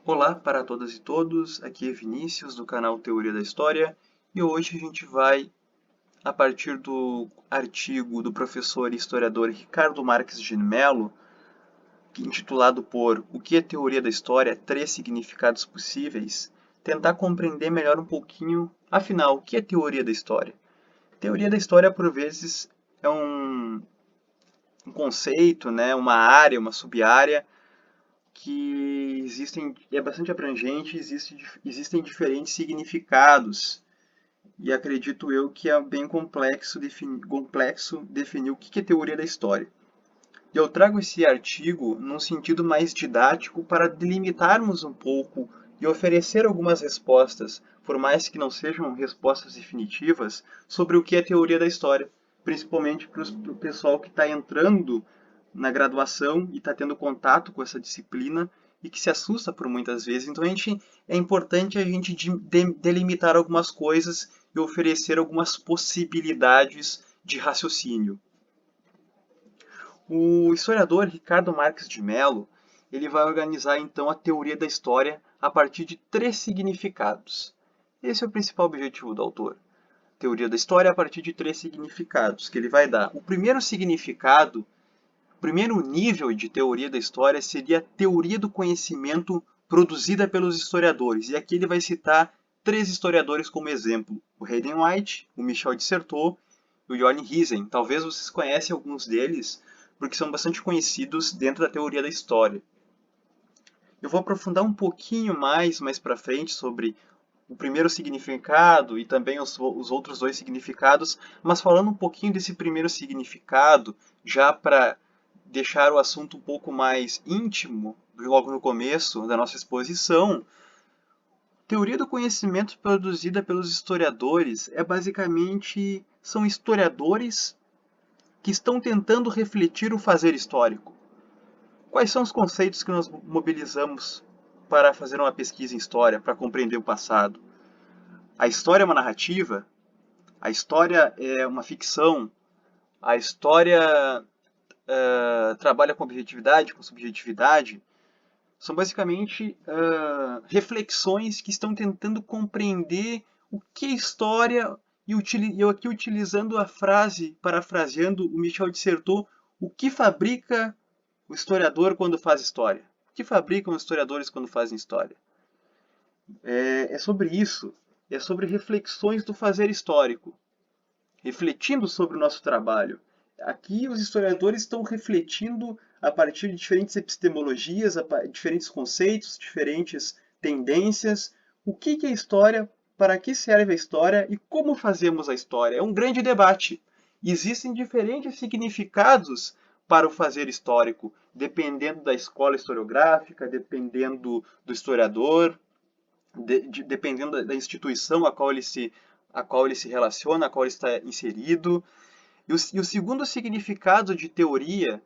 Olá para todas e todos, aqui é Vinícius do canal Teoria da História e hoje a gente vai, a partir do artigo do professor e historiador Ricardo Marques de Mello, intitulado por O que é Teoria da História? Três significados possíveis, tentar compreender melhor um pouquinho, afinal, o que é teoria da história? Teoria da história, por vezes, é um conceito, né, uma área, uma sub-área que é bastante abrangente, existem diferentes significados, e acredito eu que é bem complexo definir o que é teoria da história. E eu trago esse artigo num sentido mais didático para delimitarmos um pouco e oferecer algumas respostas, por mais que não sejam respostas definitivas, sobre o que é teoria da história, principalmente para o pessoal que está entrando na graduação e está tendo contato com essa disciplina e que se assusta por muitas vezes. Então é importante a gente delimitar algumas coisas e oferecer algumas possibilidades de raciocínio. O historiador Ricardo Marques de Mello, ele vai organizar então a teoria da história a partir de três significados. Esse é o principal objetivo do autor. Teoria da história a partir de três significados que ele vai dar. O primeiro significado, o primeiro nível de teoria da história seria a teoria do conhecimento produzida pelos historiadores. E aqui ele vai citar três historiadores como exemplo: o Hayden White, o Michel Dissertot e o Jörn Hisen. Talvez vocês conhecem alguns deles, porque são bastante conhecidos dentro da teoria da história. Eu vou aprofundar um pouquinho mais para frente sobre o primeiro significado e também os outros dois significados, mas falando um pouquinho desse primeiro significado, já para deixar o assunto um pouco mais íntimo, logo no começo da nossa exposição, teoria do conhecimento produzida pelos historiadores é basicamente são historiadores que estão tentando refletir o fazer histórico. Quais são os conceitos que nós mobilizamos para fazer uma pesquisa em história, para compreender o passado? A história é uma narrativa, a história é uma ficção, a história trabalha com objetividade, com subjetividade. São basicamente reflexões que estão tentando compreender o que é história, e eu aqui utilizando a frase, parafraseando o Michel Dissertot, o que fabrica o historiador quando faz história? O que fabricam os historiadores quando fazem história? É sobre isso, é sobre reflexões do fazer histórico, refletindo sobre o nosso trabalho. Aqui os historiadores estão refletindo a partir de diferentes epistemologias, diferentes conceitos, diferentes tendências, o que é história, para que serve a história e como fazemos a história. É um grande debate. Existem diferentes significados para o fazer histórico, dependendo da escola historiográfica, dependendo do historiador, dependendo da instituição a qual ele se relaciona, a qual ele está inserido. E o segundo significado de teoria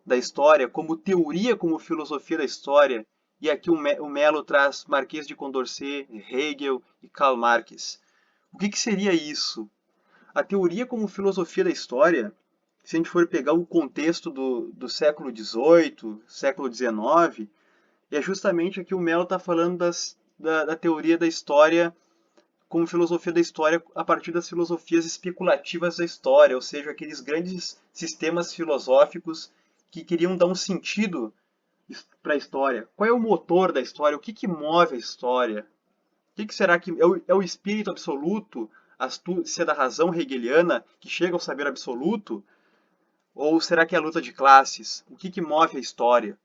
da história, como teoria, como filosofia da história, e aqui o Mello traz Marquês de Condorcet, Hegel e Karl Marx. O que seria isso? A teoria como filosofia da história, se a gente for pegar o contexto do século XVIII, século XIX, é justamente aqui o Mello está falando da teoria da história como filosofia da história a partir das filosofias especulativas da história, ou seja, aqueles grandes sistemas filosóficos que queriam dar um sentido para a história. Qual é o motor da história? O que move a história? O que será que é o espírito absoluto, a astúcia da razão hegeliana que chega ao saber absoluto? Ou será que é a luta de classes? O que move a história?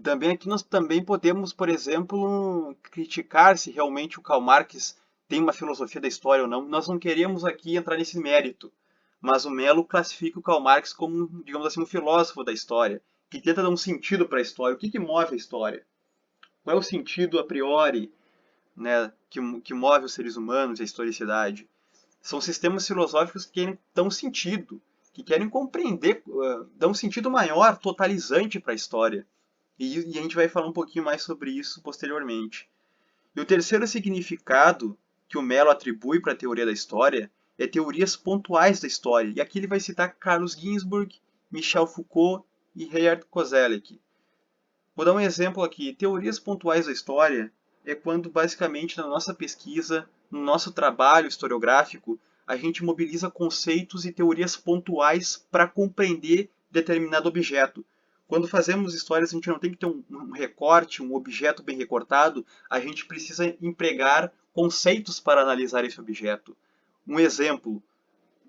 Também aqui nós também podemos, por exemplo, criticar se realmente o Karl Marx tem uma filosofia da história ou não. Nós não queremos aqui entrar nesse mérito, mas o Mello classifica o Karl Marx como, digamos assim, um filósofo da história, que tenta dar um sentido para a história. O que move a história? Qual é o sentido a priori, né, que move os seres humanos e a historicidade? São sistemas filosóficos que querem dar um sentido, que querem compreender, dar um sentido maior, totalizante para a história. E a gente vai falar um pouquinho mais sobre isso posteriormente. E o terceiro significado que o Mello atribui para a teoria da história é teorias pontuais da história. E aqui ele vai citar Carlos Ginzburg, Michel Foucault e Herbert Koselleck. Vou dar um exemplo aqui. Teorias pontuais da história é quando, basicamente, na nossa pesquisa, no nosso trabalho historiográfico, a gente mobiliza conceitos e teorias pontuais para compreender determinado objeto. Quando fazemos histórias, a gente não tem que ter um recorte, um objeto bem recortado, a gente precisa empregar conceitos para analisar esse objeto. Um exemplo,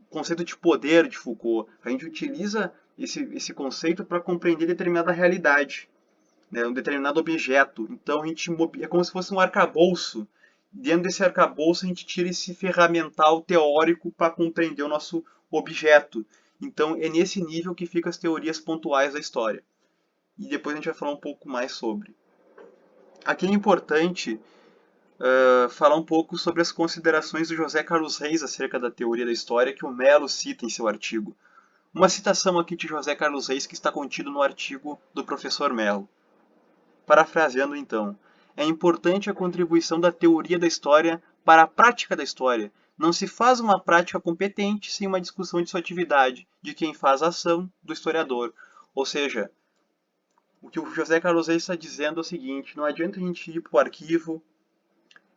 o conceito de poder de Foucault. A gente utiliza esse conceito para compreender determinada realidade, né, um determinado objeto. Então a gente é como se fosse um arcabouço. Dentro desse arcabouço a gente tira esse ferramental teórico para compreender o nosso objeto. Então é nesse nível que ficam as teorias pontuais da história. E depois a gente vai falar um pouco mais sobre. Aqui é importante falar um pouco sobre as considerações do José Carlos Reis acerca da teoria da história que o Mello cita em seu artigo. Uma citação aqui de José Carlos Reis que está contido no artigo do professor Mello. Parafraseando então, é importante a contribuição da teoria da história para a prática da história. Não se faz uma prática competente sem uma discussão de sua atividade, de quem faz a ação, do historiador. Ou seja, o que o José Carlos Reis está dizendo é o seguinte, não adianta a gente ir para o arquivo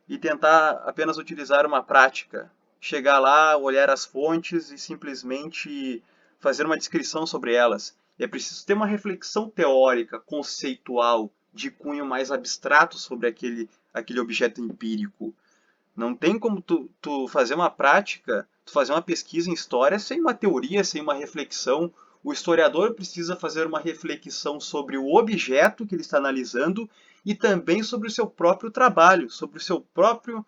e tentar apenas utilizar uma prática, chegar lá, olhar as fontes e simplesmente fazer uma descrição sobre elas. É preciso ter uma reflexão teórica, conceitual, de cunho mais abstrato sobre aquele objeto empírico. Não tem como tu fazer uma prática, tu fazer uma pesquisa em história sem uma teoria, sem uma reflexão. O historiador precisa fazer uma reflexão sobre o objeto que ele está analisando e também sobre o seu próprio trabalho, sobre o seu próprio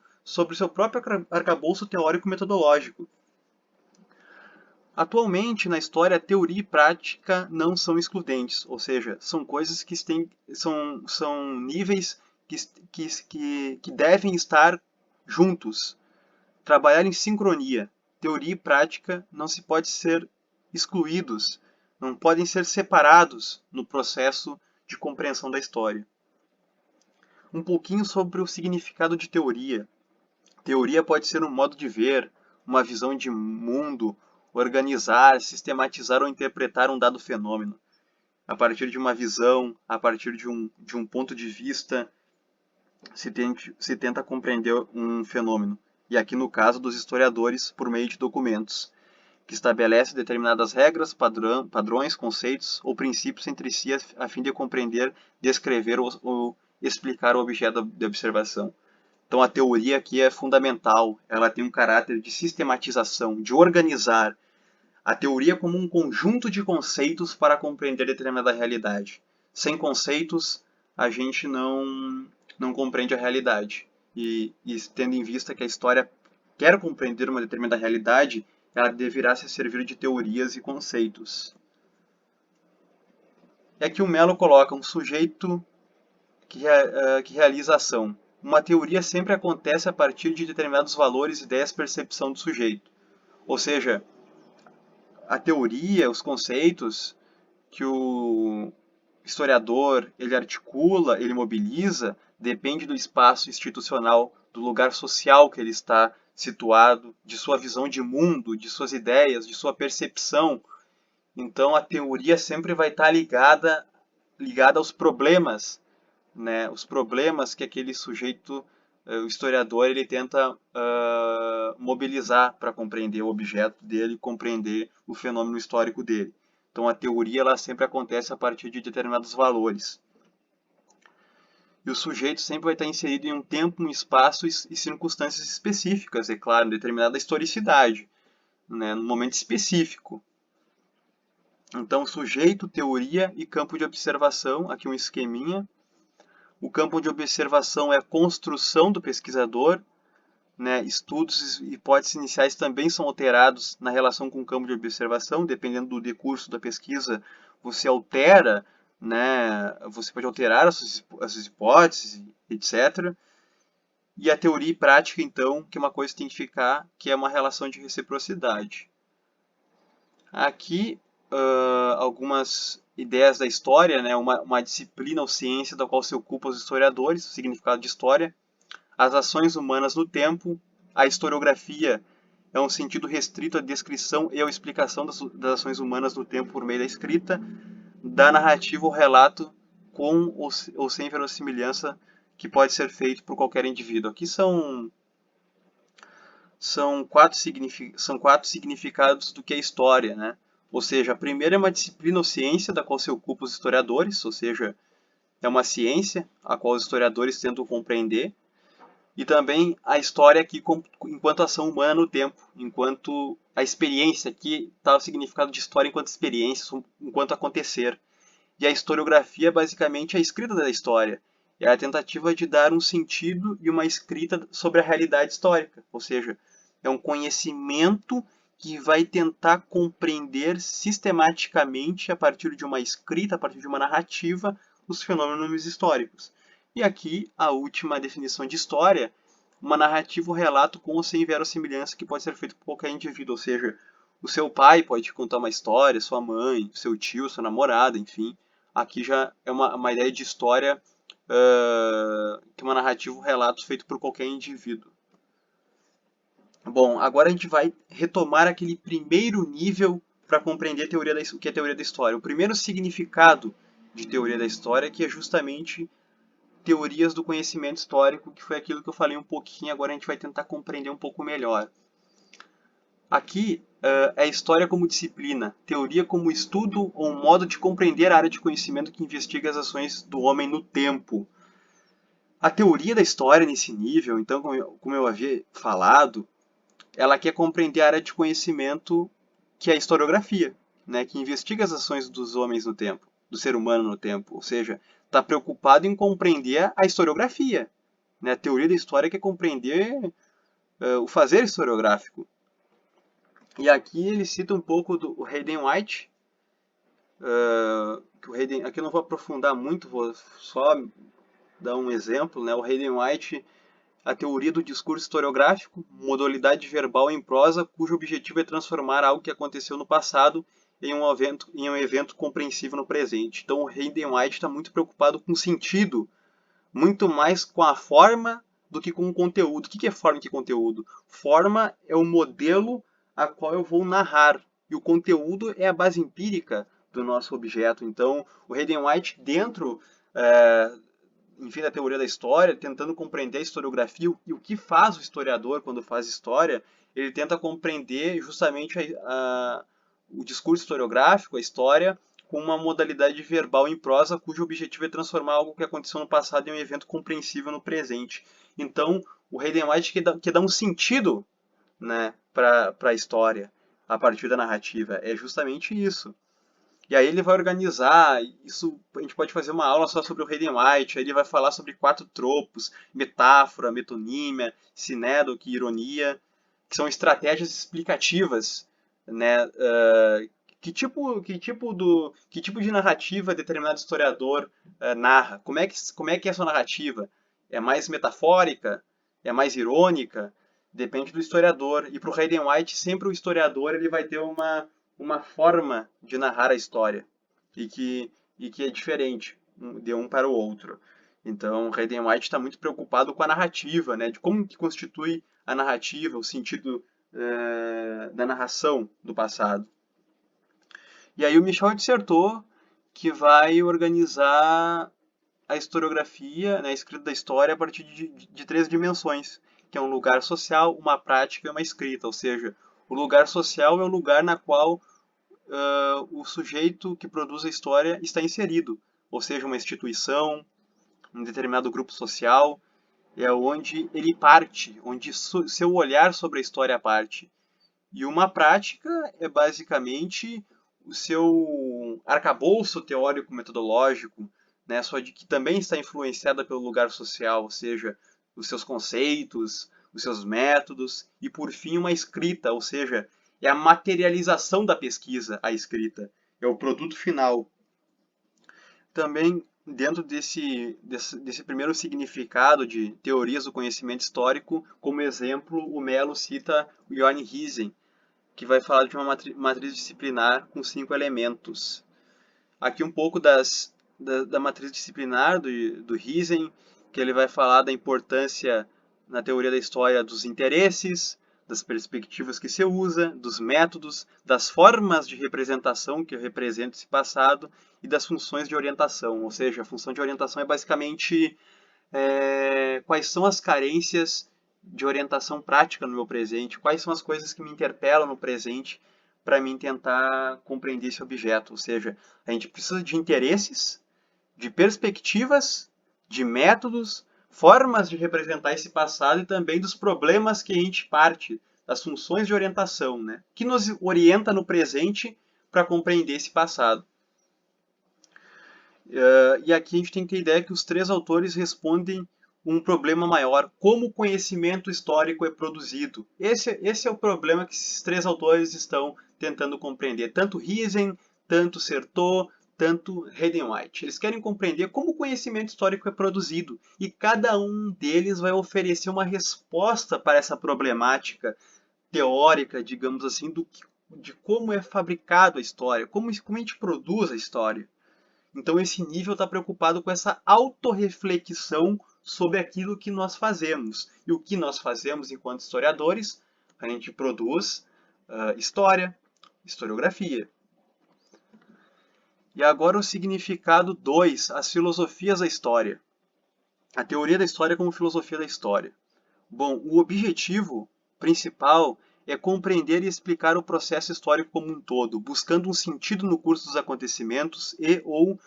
arcabouço teórico-metodológico. Atualmente, na história, teoria e prática não são excludentes, ou seja, são coisas que são níveis que devem estar juntos, trabalhar em sincronia. Teoria e prática não se pode ser excluídos, não podem ser separados no processo de compreensão da história. Um pouquinho sobre o significado de teoria. Teoria pode ser um modo de ver, uma visão de mundo, organizar, sistematizar ou interpretar um dado fenômeno. A partir de uma visão, a partir de um ponto de vista, se tenta compreender um fenômeno. E aqui no caso dos historiadores, por meio de documentos, que estabelecem determinadas regras, padrões, conceitos ou princípios entre si a fim de compreender, descrever ou explicar o objeto de observação. Então a teoria aqui é fundamental, ela tem um caráter de sistematização, de organizar a teoria como um conjunto de conceitos para compreender determinada realidade. Sem conceitos, a gente não compreende a realidade. E tendo em vista que a história quer compreender uma determinada realidade, ela deverá se servir de teorias e conceitos. E aqui o Mello coloca um sujeito que realiza a ação. Uma teoria sempre acontece a partir de determinados valores, ideias, percepção do sujeito. Ou seja, a teoria, os conceitos que o historiador ele articula, ele mobiliza, depende do espaço institucional, do lugar social que ele está situado, de sua visão de mundo, de suas ideias, de sua percepção. Então a teoria sempre vai estar ligada aos problemas, né? Os problemas que aquele sujeito, o historiador, ele tenta mobilizar para compreender o objeto dele, compreender o fenômeno histórico dele. Então a teoria ela sempre acontece a partir de determinados valores. E o sujeito sempre vai estar inserido em um tempo, um espaço e circunstâncias específicas, é claro, determinada historicidade, né, num momento específico. Então, sujeito, teoria e campo de observação, aqui um esqueminha. O campo de observação é a construção do pesquisador, né? Estudos e hipóteses iniciais também são alterados na relação com o campo de observação, dependendo do decurso da pesquisa, você altera, né? Você pode alterar as suas hipóteses, etc. E a teoria e prática, então, que é uma coisa que tem que ficar, que é uma relação de reciprocidade. Aqui, algumas ideias da história, né? Uma disciplina ou ciência da qual se ocupam os historiadores, o significado de história, as ações humanas no tempo, a historiografia é um sentido restrito à descrição e à explicação das ações humanas no tempo por meio da escrita, da narrativa ou relato com ou sem verossimilhança que pode ser feito por qualquer indivíduo. Aqui são quatro significados do que é história, né? Ou seja, a primeira é uma disciplina ou ciência da qual se ocupam os historiadores, ou seja, é uma ciência a qual os historiadores tentam compreender. E também a história aqui enquanto ação humana no tempo, enquanto a experiência, aqui está o significado de história enquanto experiência, enquanto acontecer. E a historiografia é basicamente a escrita da história. É a tentativa de dar um sentido e uma escrita sobre a realidade histórica. Ou seja, é um conhecimento que vai tentar compreender sistematicamente, a partir de uma escrita, a partir de uma narrativa, os fenômenos históricos. E aqui a última definição de história, uma narrativa, um relato com ou sem verossimilhança que pode ser feito por qualquer indivíduo. Ou seja, o seu pai pode te contar uma história, sua mãe, seu tio, sua namorada, enfim. Aqui já é uma ideia de história que é uma narrativa, um relato feito por qualquer indivíduo. Bom, agora a gente vai retomar aquele primeiro nível para compreender o que é teoria da história. O primeiro significado de teoria da história, que é justamente teorias do conhecimento histórico, que foi aquilo que eu falei um pouquinho, agora a gente vai tentar compreender um pouco melhor. Aqui é história como disciplina, teoria como estudo ou um modo de compreender a área de conhecimento que investiga as ações do homem no tempo. A teoria da história nesse nível, então, como eu havia falado, ela quer compreender a área de conhecimento que é a historiografia, né, que investiga as ações dos homens no tempo, do ser humano no tempo, ou seja, está preocupado em compreender a historiografia. Né? A teoria da história quer compreender o fazer historiográfico. E aqui ele cita um pouco do Hayden White, aqui eu não vou aprofundar muito, vou só dar um exemplo. Né? O Hayden White, a teoria do discurso historiográfico, modalidade verbal em prosa, cujo objetivo é transformar algo que aconteceu no passado em um evento compreensível no presente. Então o Hayden White está muito preocupado com o sentido, muito mais com a forma do que com o conteúdo. O que é forma e que conteúdo? Forma é o modelo a qual eu vou narrar, e o conteúdo é a base empírica do nosso objeto. Então, o Hayden White, dentro enfim, da teoria da história, tentando compreender a historiografia e o que faz o historiador quando faz história, ele tenta compreender justamente o discurso historiográfico, a história, com uma modalidade verbal em prosa, cujo objetivo é transformar algo que aconteceu no passado em um evento compreensível no presente. Então, o Hayden White quer dar um sentido, né, para a história a partir da narrativa. É justamente isso. E aí ele vai organizar, isso a gente pode fazer uma aula só sobre o Hayden White, aí ele vai falar sobre 4 tropos, metáfora, metonímia, sinédoque, ironia, que são estratégias explicativas, né? Que tipo de narrativa determinado historiador narra? Como é que é essa narrativa? É mais metafórica? É mais irônica? Depende do historiador. E para o Hayden White, sempre o historiador ele vai ter uma forma de narrar a história e que é diferente de um para o outro. Então, Hayden White está muito preocupado com a narrativa, né, de como que constitui a narrativa, o sentido da narração do passado. E aí o Michel dissertou que vai organizar a historiografia, né, a escrita da história a partir de 3 dimensões, que é um lugar social, uma prática e uma escrita. Ou seja, o lugar social é o lugar na qual o sujeito que produz a história está inserido, ou seja, uma instituição, um determinado grupo social, é onde ele parte, onde seu olhar sobre a história parte. E uma prática é basicamente o seu arcabouço teórico-metodológico, né, só de que também está influenciada pelo lugar social, ou seja, os seus conceitos, os seus métodos, e por fim uma escrita, ou seja, é a materialização da pesquisa, a escrita, é o produto final. Também, dentro desse primeiro significado de teorias do conhecimento histórico, como exemplo, o Mello cita o Jörn Hisen, que vai falar de uma matriz disciplinar com 5 elementos. Aqui um pouco da matriz disciplinar do Hisen, que ele vai falar da importância na teoria da história dos interesses, das perspectivas que se usa, dos métodos, das formas de representação que representam esse passado e das funções de orientação. Ou seja, a função de orientação é basicamente quais são as carências de orientação prática no meu presente, quais são as coisas que me interpelam no presente para mim tentar compreender esse objeto. Ou seja, a gente precisa de interesses, de perspectivas, de métodos, formas de representar esse passado e também dos problemas que a gente parte, das funções de orientação, né? Que nos orienta no presente para compreender esse passado. E aqui a gente tem que ter ideia que os três autores respondem um problema maior: como o conhecimento histórico é produzido. Esse é o problema que esses três autores estão tentando compreender. Tanto Riesen, tanto Certeau, tanto Hayden-White. Eles querem compreender como o conhecimento histórico é produzido. E cada um deles vai oferecer uma resposta para essa problemática teórica, digamos assim, de como é fabricado a história, como a gente produz a história. Então esse nível está preocupado com essa autorreflexão sobre aquilo que nós fazemos. E o que nós fazemos enquanto historiadores? A gente produz história, historiografia. E agora o significado 2, as filosofias da história. A teoria da história como filosofia da história. Bom, o objetivo principal é compreender e explicar o processo histórico como um todo, buscando um sentido no curso dos acontecimentos ou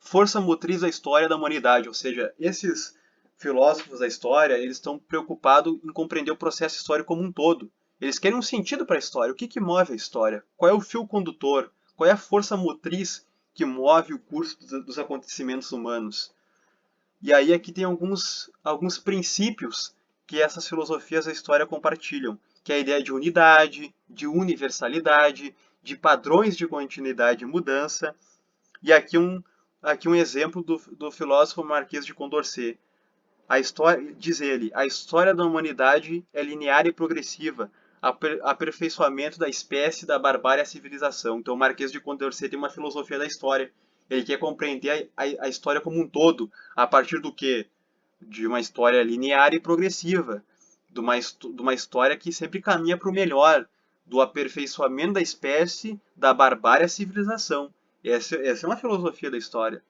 força motriz da história da humanidade. Ou seja, esses filósofos da história, eles estão preocupados em compreender o processo histórico como um todo. Eles querem um sentido para a história. O que move a história? Qual é o fio condutor? Qual é a força motriz que move o curso dos acontecimentos humanos? E aí aqui tem alguns princípios que essas filosofias da história compartilham, que é a ideia de unidade, de universalidade, de padrões de continuidade e mudança. E aqui um exemplo do filósofo Marquês de Condorcet. Diz ele, a história da humanidade é linear e progressiva, aperfeiçoamento da espécie, da barbárie à civilização. Então, o Marquês de Condorcet tem uma filosofia da história. Ele quer compreender a história como um todo, a partir do quê? De uma história linear e progressiva, de uma história que sempre caminha para o melhor, do aperfeiçoamento da espécie, da barbárie à civilização. Essa é uma filosofia da história.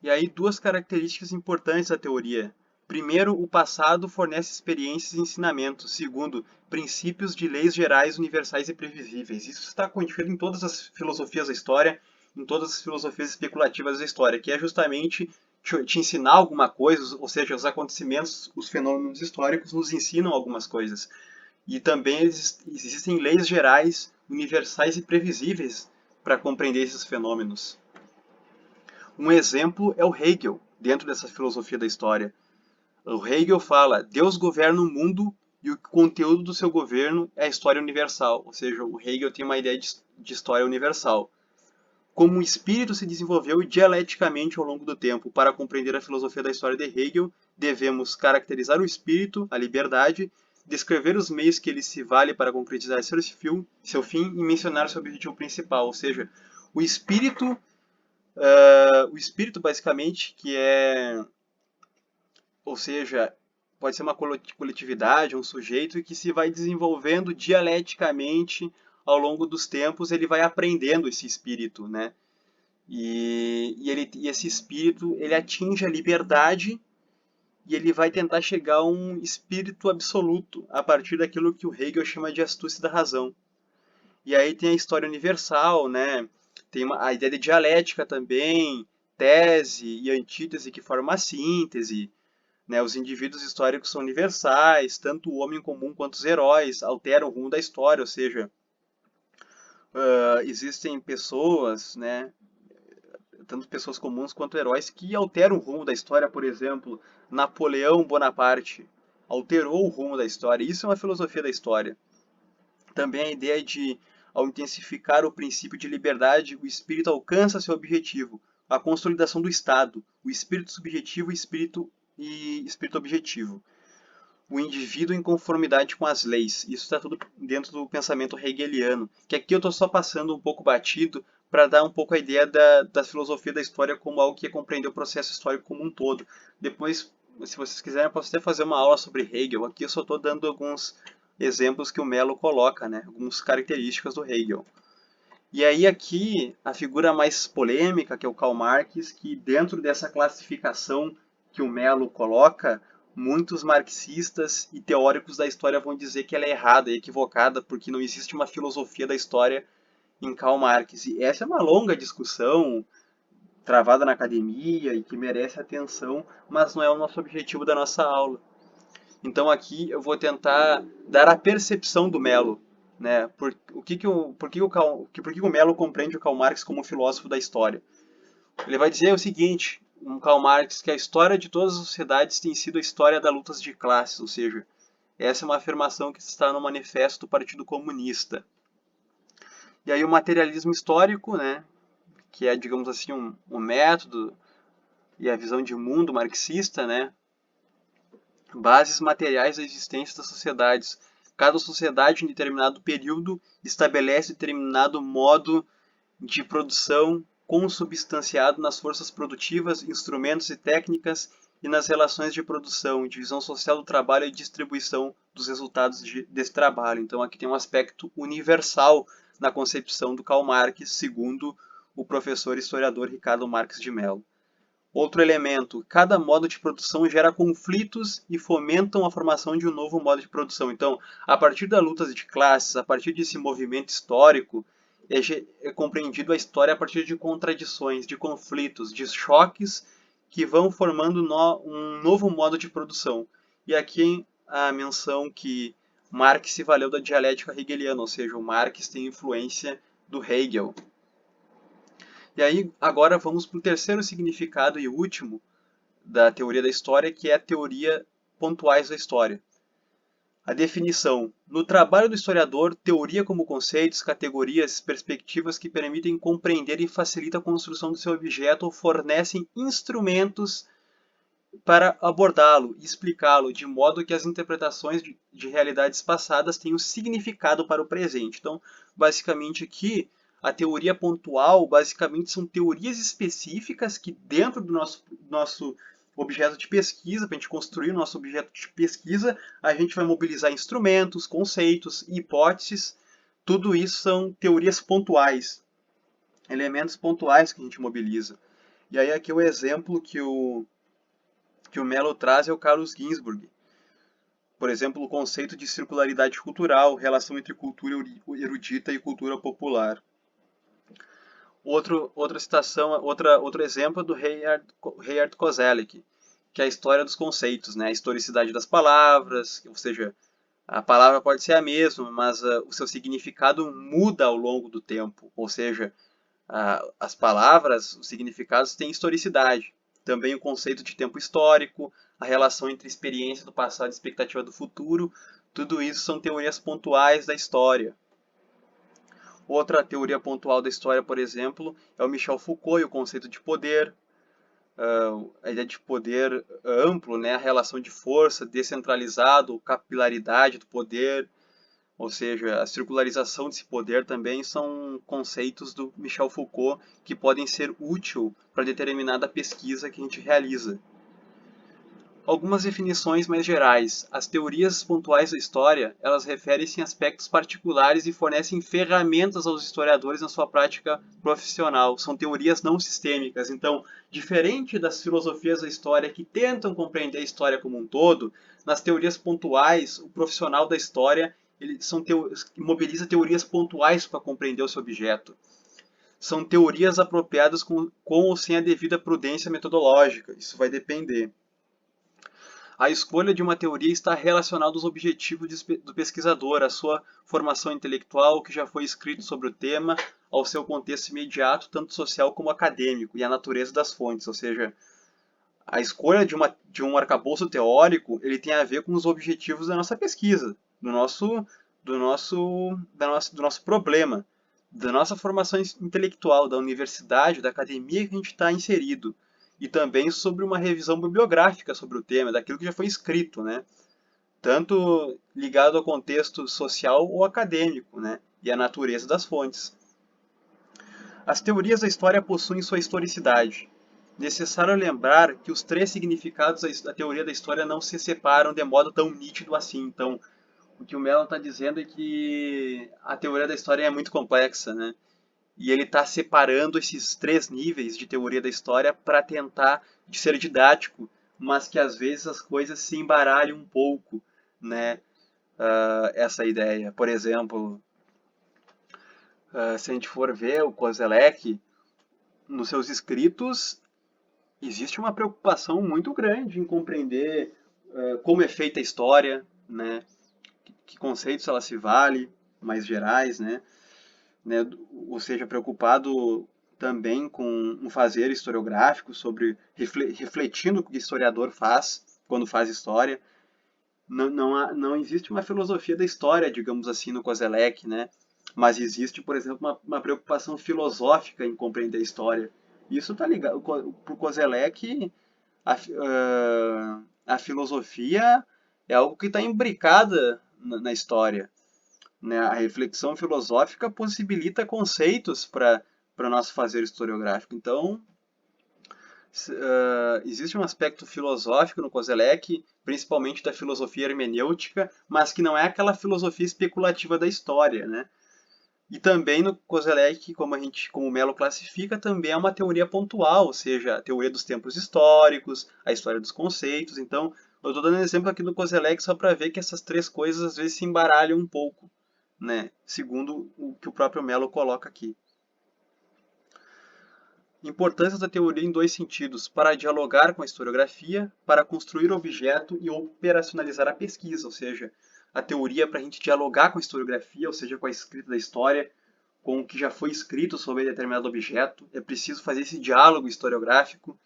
E aí, duas características importantes da teoria. Primeiro, o passado fornece experiências e ensinamentos. Segundo, princípios de leis gerais, universais e previsíveis. Isso está contido em todas as filosofias da história, em todas as filosofias especulativas da história, que é justamente te ensinar alguma coisa, ou seja, os acontecimentos, os fenômenos históricos nos ensinam algumas coisas. E também existem leis gerais, universais e previsíveis para compreender esses fenômenos. Um exemplo é o Hegel, dentro dessa filosofia da história. O Hegel fala: Deus governa o mundo e o conteúdo do seu governo é a história universal. Ou seja, o Hegel tem uma ideia de história universal. Como o espírito se desenvolveu dialeticamente ao longo do tempo. Para compreender a filosofia da história de Hegel, devemos caracterizar o espírito, a liberdade, descrever os meios que ele se vale para concretizar seu fim e mencionar seu objetivo principal. Ou seja, o espírito basicamente, ou seja, pode ser uma coletividade, um sujeito que se vai desenvolvendo dialeticamente ao longo dos tempos, ele vai aprendendo esse espírito, né? E esse espírito, ele atinge a liberdade e ele vai tentar chegar a um espírito absoluto a partir daquilo que o Hegel chama de astúcia da razão. E aí tem a história universal, né? Tem a ideia de dialética também, tese e antítese que formam a síntese. Né? Os indivíduos históricos são universais, tanto o homem comum quanto os heróis alteram o rumo da história, ou seja, existem pessoas, né? Tanto pessoas comuns quanto heróis, que alteram o rumo da história. Por exemplo, Napoleão Bonaparte alterou o rumo da história. Isso é uma filosofia da história. Também a ideia de, ao intensificar o princípio de liberdade, o espírito alcança seu objetivo, a consolidação do Estado, o espírito subjetivo e espírito objetivo. O indivíduo em conformidade com as leis. Isso está tudo dentro do pensamento hegeliano, que aqui eu estou só passando um pouco batido para dar um pouco a ideia da filosofia da história como algo que é compreender o processo histórico como um todo. Depois, se vocês quiserem, eu posso até fazer uma aula sobre Hegel. Aqui eu só estou dando alguns exemplos que o Mello coloca, né? Algumas características do Hegel. E aí aqui, a figura mais polêmica, que é o Karl Marx, que dentro dessa classificação que o Mello coloca, muitos marxistas e teóricos da história vão dizer que ela é errada e equivocada, porque não existe uma filosofia da história em Karl Marx. E essa é uma longa discussão, travada na academia e que merece atenção, mas não é o nosso objetivo da nossa aula. Então aqui eu vou tentar dar a percepção do Mello, né? Por que o Mello compreende o Karl Marx como um filósofo da história? Ele vai dizer o seguinte, um Karl Marx, que a história de todas as sociedades tem sido a história das lutas de classes, ou seja, essa é uma afirmação que está no manifesto do Partido Comunista. E aí o materialismo histórico, né, que é, digamos assim, um método e a visão de mundo marxista, né, bases materiais da existência das sociedades. Cada sociedade, em determinado período, estabelece determinado modo de produção consubstanciado nas forças produtivas, instrumentos e técnicas e nas relações de produção, divisão social do trabalho e distribuição dos resultados desse trabalho. Então aqui tem um aspecto universal na concepção do Karl Marx, segundo o professor historiador Ricardo Marques de Mello. Outro elemento, cada modo de produção gera conflitos e fomentam a formação de um novo modo de produção. Então, a partir das lutas de classes, a partir desse movimento histórico, é compreendido a história a partir de contradições, de conflitos, de choques que vão formando um novo modo de produção. E aqui a menção que Marx se valeu da dialética hegeliana, ou seja, o Marx tem influência do Hegel. E aí, agora vamos para o terceiro significado e último da teoria da história, que é a teoria pontuais da história. A definição. No trabalho do historiador, teoria como conceitos, categorias, perspectivas que permitem compreender e facilitam a construção do seu objeto ou fornecem instrumentos para abordá-lo e explicá-lo, de modo que as interpretações de realidades passadas tenham significado para o presente. Então, basicamente aqui, a teoria pontual, basicamente, são teorias específicas que dentro do nosso objeto de pesquisa, para a gente construir o nosso objeto de pesquisa, a gente vai mobilizar instrumentos, conceitos, hipóteses. Tudo isso são teorias pontuais, elementos pontuais que a gente mobiliza. E aí aqui o exemplo que o Mello traz é o Carlos Ginzburg. Por exemplo, o conceito de circularidade cultural, relação entre cultura erudita e cultura popular. Outro exemplo é do Hayard Koselleck, que é a história dos conceitos, né? A historicidade das palavras, ou seja, a palavra pode ser a mesma, mas o seu significado muda ao longo do tempo, ou seja, as palavras, os significados têm historicidade. Também o conceito de tempo histórico, a relação entre experiência do passado e expectativa do futuro, tudo isso são teorias pontuais da história. Outra teoria pontual da história, por exemplo, é o Michel Foucault e o conceito de poder, a ideia de poder amplo, né? A relação de força, descentralizado, capilaridade do poder, ou seja, a circularização desse poder também são conceitos do Michel Foucault que podem ser úteis para determinada pesquisa que a gente realiza. Algumas definições mais gerais. As teorias pontuais da história, elas referem-se a aspectos particulares e fornecem ferramentas aos historiadores na sua prática profissional. São teorias não sistêmicas. Então, diferente das filosofias da história que tentam compreender a história como um todo, nas teorias pontuais, o profissional da história mobiliza teorias pontuais para compreender o seu objeto. São teorias apropriadas com ou sem a devida prudência metodológica. Isso vai depender. A escolha de uma teoria está relacionada aos objetivos do pesquisador, à sua formação intelectual, o que já foi escrito sobre o tema, ao seu contexto imediato, tanto social como acadêmico, e à natureza das fontes. Ou seja, a escolha de um arcabouço teórico ele tem a ver com os objetivos da nossa pesquisa, do nosso problema, da nossa formação intelectual, da universidade, da academia que a gente está inserido. E também sobre uma revisão bibliográfica sobre o tema, daquilo que já foi escrito, né? Tanto ligado ao contexto social ou acadêmico, né? E à natureza das fontes. As teorias da história possuem sua historicidade. necessário lembrar que os três significados da teoria da história não se separam de modo tão nítido assim. Então, o que o Mellon está dizendo é que a teoria da história é muito complexa, né? E ele está separando esses três níveis de teoria da história para tentar ser didático, mas que às vezes as coisas se embaralham um pouco, né? Essa ideia. Por exemplo, se a gente for ver o Kozelek, nos seus escritos, existe uma preocupação muito grande em compreender como é feita a história, né? Que conceitos ela se vale, mais gerais, né? Ou seja, preocupado também com um fazer historiográfico, sobre refletindo o que o historiador faz quando faz história. Não existe uma filosofia da história, digamos assim, no Kozelek, né? Mas existe, por exemplo, uma preocupação filosófica em compreender a história. Isso está ligado, para o Kozelek, a filosofia é algo que está imbricada na história, né? A reflexão filosófica possibilita conceitos para o nosso fazer historiográfico. Então, existe um aspecto filosófico no Kozelek, principalmente da filosofia hermenêutica, mas que não é aquela filosofia especulativa da história, né? E também no Kozelek, como o Mello classifica, também é uma teoria pontual, ou seja, a teoria dos tempos históricos, a história dos conceitos. Então, eu estou dando um exemplo aqui do Kozelek só para ver que essas três coisas às vezes se embaralham um pouco, né? Segundo o que o próprio Mello coloca aqui. Importância da teoria em dois sentidos: para dialogar com a historiografia, para construir o objeto e operacionalizar a pesquisa, ou seja, a teoria para a gente dialogar com a historiografia, ou seja, com a escrita da história, com o que já foi escrito sobre determinado objeto. É preciso fazer esse diálogo historiográfico.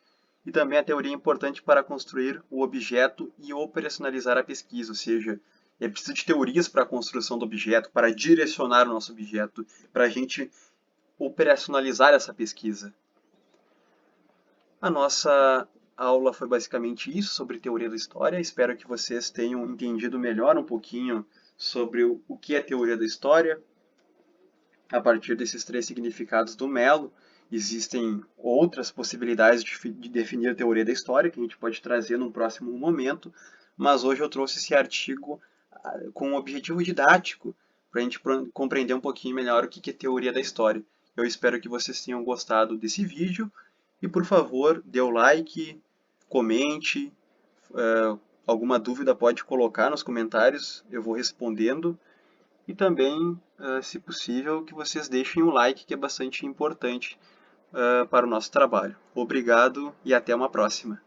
E também a teoria é importante para construir o objeto e operacionalizar a pesquisa, ou seja, é preciso de teorias para a construção do objeto, para direcionar o nosso objeto, para a gente operacionalizar essa pesquisa. A nossa aula foi basicamente isso sobre teoria da história. Espero que vocês tenham entendido melhor um pouquinho sobre o que é teoria da história. A partir desses três significados do Mello, existem outras possibilidades de definir a teoria da história que a gente pode trazer num próximo momento, mas hoje eu trouxe esse artigo com um objetivo didático para a gente compreender um pouquinho melhor o que é teoria da história. Eu espero que vocês tenham gostado desse vídeo e, por favor, dê o like, comente, alguma dúvida pode colocar nos comentários, eu vou respondendo. E também, se possível, que vocês deixem um like, que é bastante importante para o nosso trabalho. Obrigado e até uma próxima.